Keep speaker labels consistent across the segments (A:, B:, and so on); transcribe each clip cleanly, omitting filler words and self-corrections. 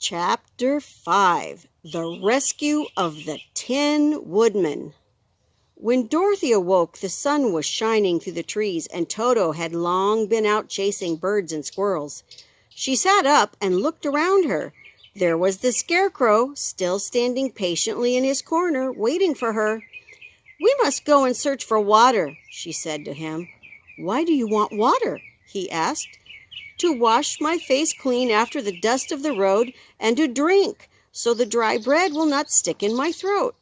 A: Chapter 5. The Rescue of the Tin Woodman. When Dorothy awoke, the sun was shining through the trees, and Toto had long been out chasing birds and squirrels. She sat up and looked around her. There was the Scarecrow, still standing patiently in his corner, waiting for her. "We must go and search for water," she said to him. "Why do you want water?" he asked. "To wash my face clean after the dust of the road, and to drink, so the dry bread will not stick in my throat."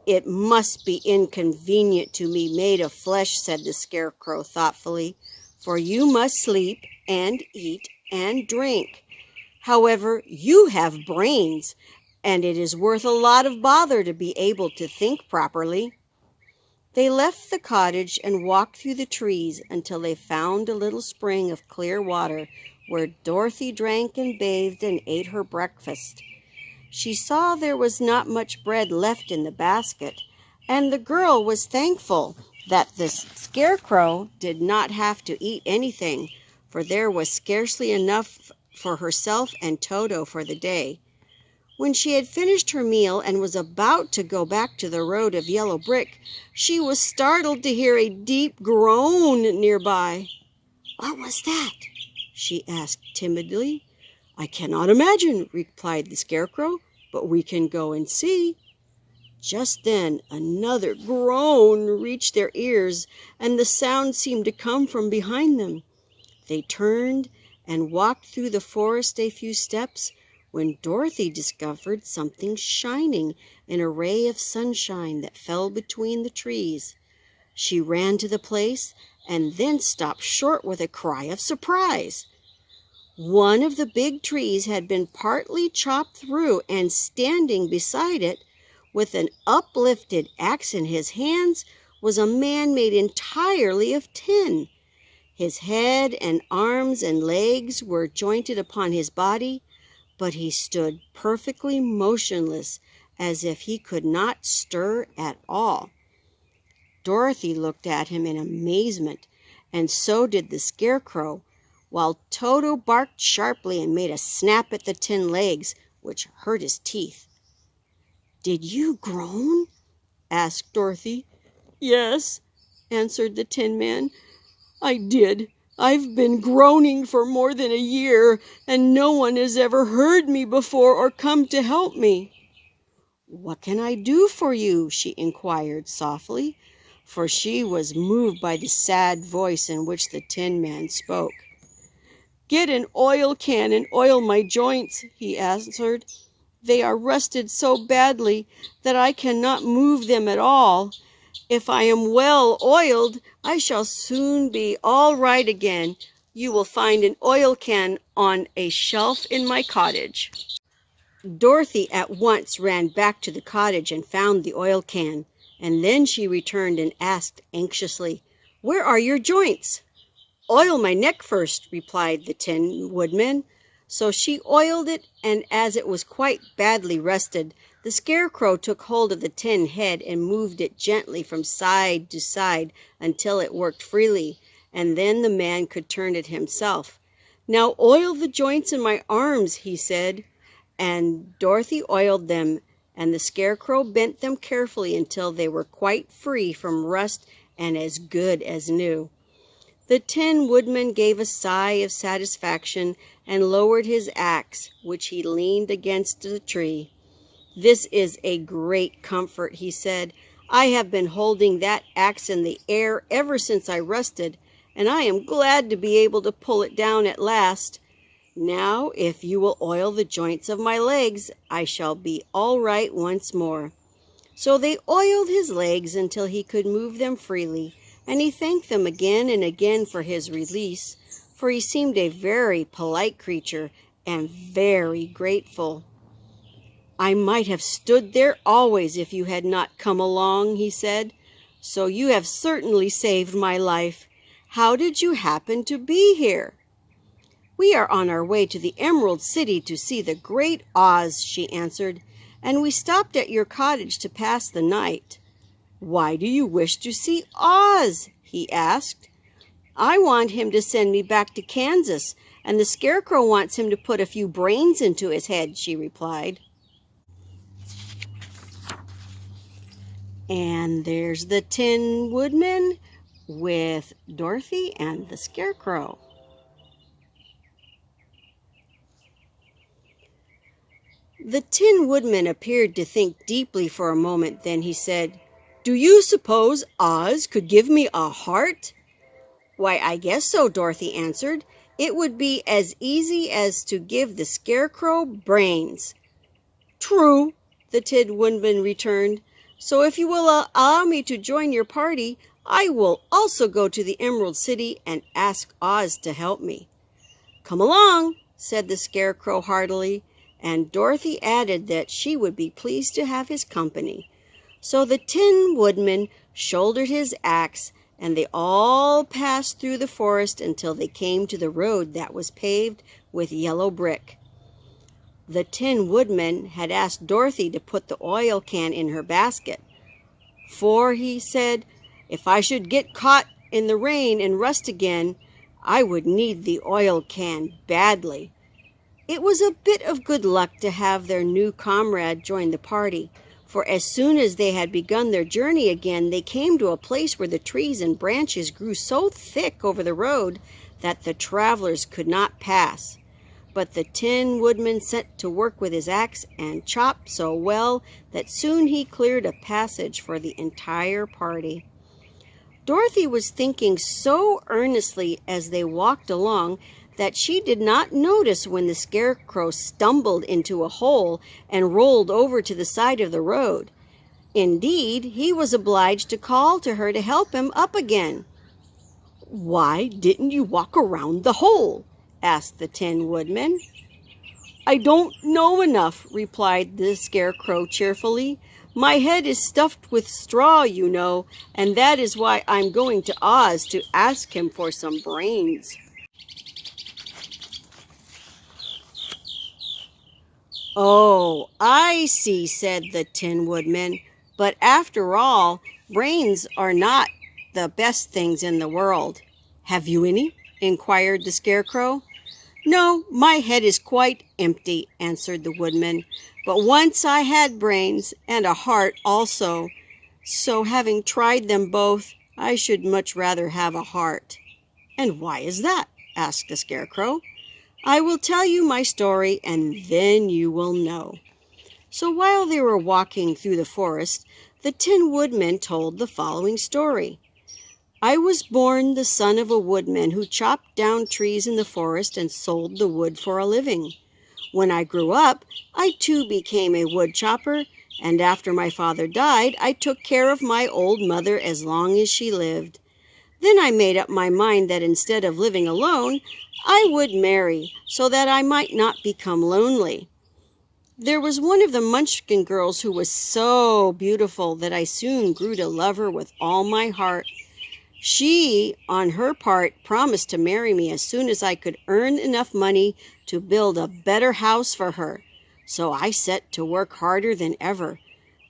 A: "It must be inconvenient to be made of flesh," said the Scarecrow thoughtfully, "for you must sleep and eat and drink. However, you have brains, and it is worth a lot of bother to be able to think properly." They left the cottage and walked through the trees until they found a little spring of clear water where Dorothy drank and bathed and ate her breakfast. She saw there was not much bread left in the basket, and the girl was thankful that the Scarecrow did not have to eat anything, for there was scarcely enough for herself and Toto for the day. When she had finished her meal and was about to go back to the road of yellow brick, she was startled to hear a deep groan nearby. "What was that?" she asked timidly. "I cannot imagine," replied the Scarecrow, "but we can go and see." Just then another groan reached their ears, and the sound seemed to come from behind them. They turned and walked through the forest a few steps, when Dorothy discovered something shining in a ray of sunshine that fell between the trees. She ran to the place and then stopped short with a cry of surprise. One of the big trees had been partly chopped through, and standing beside it, with an uplifted axe in his hands, was a man made entirely of tin. His head and arms and legs were jointed upon his body, but he stood perfectly motionless, as if he could not stir at all. Dorothy looked at him in amazement, and so did the Scarecrow, while Toto barked sharply and made a snap at the tin legs, which hurt his teeth. "Did you groan?" asked Dorothy. "Yes," answered the Tin Man, "I did. I've been groaning for more than a year, and no one has ever heard me before or come to help me." "What can I do for you?" she inquired softly, for she was moved by the sad voice in which the Tin Man spoke. "Get an oil can and oil my joints," he answered. "They are rusted so badly that I cannot move them at all. If I am well oiled, I shall soon be all right again. You will find an oil can on a shelf in my cottage." Dorothy at once ran back to the cottage and found the oil can, and then she returned and asked anxiously, "Where are your joints?" "Oil my neck first," replied the Tin Woodman. So she oiled it, and as it was quite badly rusted, the Scarecrow took hold of the tin head and moved it gently from side to side until it worked freely, and then the man could turn it himself. "Now oil the joints in my arms," he said, and Dorothy oiled them, and the Scarecrow bent them carefully until they were quite free from rust and as good as new. The Tin Woodman gave a sigh of satisfaction and lowered his axe, which he leaned against the tree. "This is a great comfort," he said. "I have been holding that axe in the air ever since I rusted, and I am glad to be able to pull it down at last. Now, if you will oil the joints of my legs, I shall be all right once more." So they oiled his legs until he could move them freely, and he thanked them again and again for his release, for he seemed a very polite creature and very grateful. "I might have stood there always if you had not come along," he said. "So you have certainly saved my life. How did you happen to be here?" "We are on our way to the Emerald City to see the Great Oz," she answered, "and we stopped at your cottage to pass the night." "Why do you wish to see Oz?" he asked. I want him to send me back to Kansas, and the Scarecrow wants him to put a few brains into his head," she replied. And there's the Tin Woodman with Dorothy and the Scarecrow. The Tin Woodman appeared to think deeply for a moment. Then he said, "Do you suppose Oz could give me a heart?" "Why, I guess so," Dorothy answered. "It would be as easy as to give the Scarecrow brains." "True," the Tin Woodman returned. "So if you will allow me to join your party, I will also go to the Emerald City and ask Oz to help me." "Come along," said the Scarecrow heartily, and Dorothy added that she would be pleased to have his company. So the Tin Woodman shouldered his axe, and they all passed through the forest until they came to the road that was paved with yellow brick. The Tin Woodman had asked Dorothy to put the oil can in her basket, "for," he said, "if I should get caught in the rain and rust again, I would need the oil can badly." It was a bit of good luck to have their new comrade join the party, for as soon as they had begun their journey again, they came to a place where the trees and branches grew so thick over the road that the travelers could not pass. But the Tin Woodman set to work with his axe and chopped so well that soon he cleared a passage for the entire party. Dorothy was thinking so earnestly as they walked along that she did not notice when the Scarecrow stumbled into a hole and rolled over to the side of the road. Indeed, he was obliged to call to her to help him up again. "Why didn't you walk around the hole?" asked the Tin Woodman. "I don't know enough," replied the Scarecrow cheerfully. "My head is stuffed with straw, you know, and that is why I'm going to Oz to ask him for some brains." "Oh, I see," said the Tin Woodman. "But after all, brains are not the best things in the world." "Have you any?" inquired the Scarecrow. "No, my head is quite empty," answered the Woodman. "But once I had brains and a heart also. So having tried them both, I should much rather have a heart." "And why is that?" asked the Scarecrow. "I will tell you my story, and then you will know." So while they were walking through the forest, the Tin Woodman told the following story. "I was born the son of a woodman who chopped down trees in the forest and sold the wood for a living. When I grew up, I too became a wood chopper, and after my father died, I took care of my old mother as long as she lived. Then I made up my mind that instead of living alone, I would marry, so that I might not become lonely. There was one of the Munchkin girls who was so beautiful that I soon grew to love her with all my heart. She, on her part, promised to marry me as soon as I could earn enough money to build a better house for her. So I set to work harder than ever.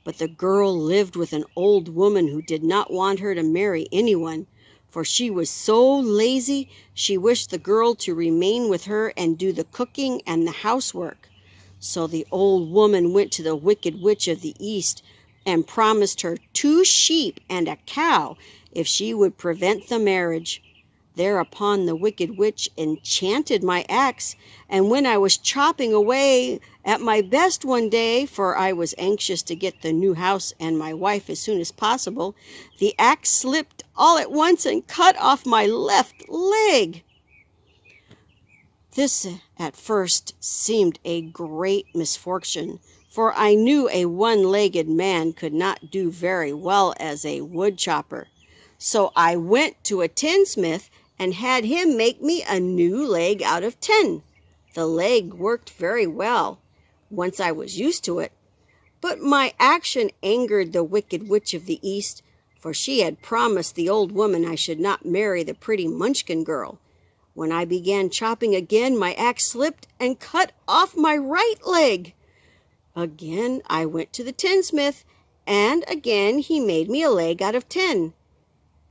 A: But the girl lived with an old woman who did not want her to marry anyone, for she was so lazy she wished the girl to remain with her and do the cooking and the housework. So the old woman went to the Wicked Witch of the East and promised her 2 sheep and a cow if she would prevent the marriage. Thereupon the Wicked Witch enchanted my axe, and when I was chopping away at my best one day, for I was anxious to get the new house and my wife as soon as possible, the axe slipped all at once and cut off my left leg. This at first seemed a great misfortune, for I knew a one-legged man could not do very well as a wood chopper. So I went to a tinsmith and had him make me a new leg out of tin. The leg worked very well, once I was used to it. But my action angered the Wicked Witch of the East, for she had promised the old woman I should not marry the pretty Munchkin girl. When I began chopping again, my axe slipped and cut off my right leg. Again I went to the tinsmith, and again he made me a leg out of tin.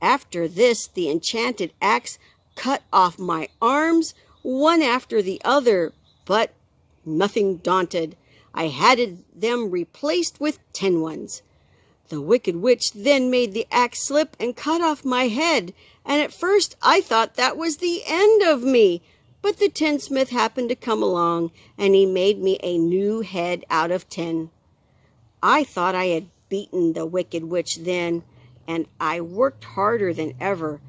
A: After this, the enchanted axe cut off my arms one after the other, but nothing daunted, I had them replaced with tin ones. The wicked witch then made the axe slip and cut off my head, and at first I thought that was the end of me. But the tinsmith happened to come along, and he made me a new head out of tin. I thought I had beaten the wicked witch then, and I worked harder than ever,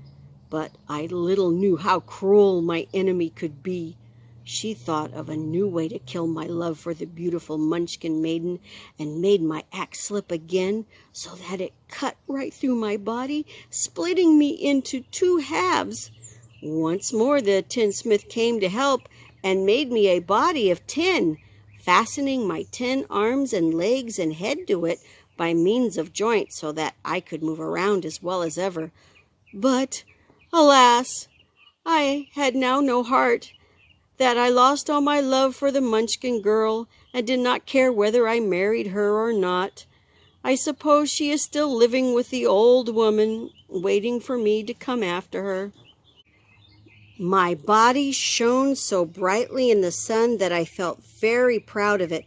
A: but I little knew how cruel my enemy could be. She thought of a new way to kill my love for the beautiful Munchkin maiden, and made my axe slip again, so that it cut right through my body, splitting me into two halves. Once more the tinsmith came to help, and made me a body of tin, fastening my tin arms and legs and head to it by means of joints, so that I could move around as well as ever. But, alas, I had now no heart, that I lost all my love for the Munchkin girl, and did not care whether I married her or not. I suppose she is still living with the old woman, waiting for me to come after her. My body shone so brightly in the sun that I felt very proud of it,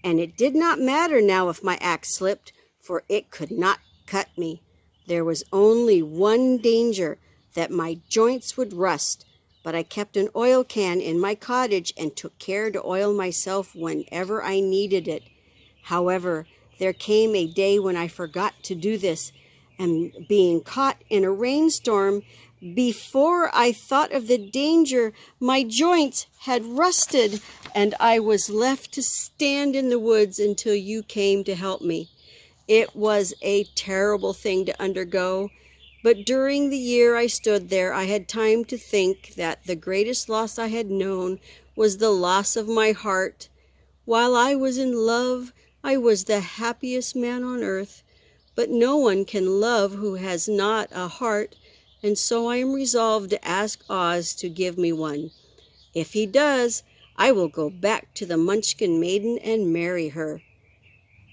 A: and it did not matter now if my axe slipped, for it could not cut me. There was only one danger, that my joints would rust, but I kept an oil can in my cottage and took care to oil myself whenever I needed it. However, there came a day when I forgot to do this, and being caught in a rainstorm, before I thought of the danger, my joints had rusted, and I was left to stand in the woods until you came to help me. It was a terrible thing to undergo, but during the year I stood there, I had time to think that the greatest loss I had known was the loss of my heart. While I was in love, I was the happiest man on earth, but no one can love who has not a heart, and so I am resolved to ask Oz to give me one. If he does, I will go back to the Munchkin maiden and marry her.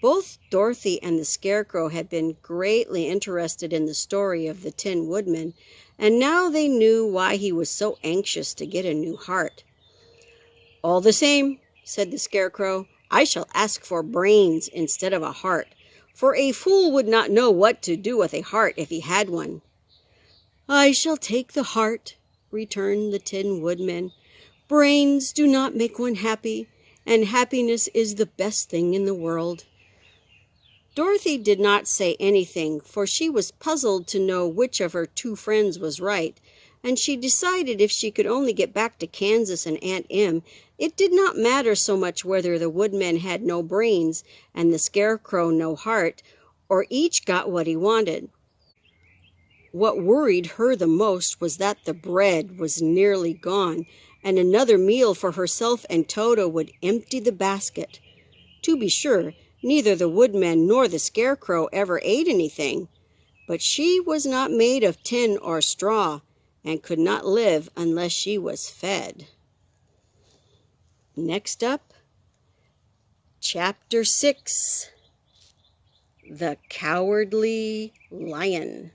A: Both Dorothy and the Scarecrow had been greatly interested in the story of the Tin Woodman, and now they knew why he was so anxious to get a new heart. "All the same," said the Scarecrow, "I shall ask for brains instead of a heart, for a fool would not know what to do with a heart if he had one." "I shall take the heart," returned the Tin Woodman. "Brains do not make one happy, and happiness is the best thing in the world." Dorothy did not say anything, for she was puzzled to know which of her two friends was right, and she decided if she could only get back to Kansas and Aunt Em, it did not matter so much whether the Woodman had no brains and the Scarecrow no heart, or each got what he wanted. What worried her the most was that the bread was nearly gone, and another meal for herself and Toto would empty the basket. To be sure, neither the Woodman nor the Scarecrow ever ate anything, but she was not made of tin or straw, and could not live unless she was fed. Next up, Chapter 6, The Cowardly Lion.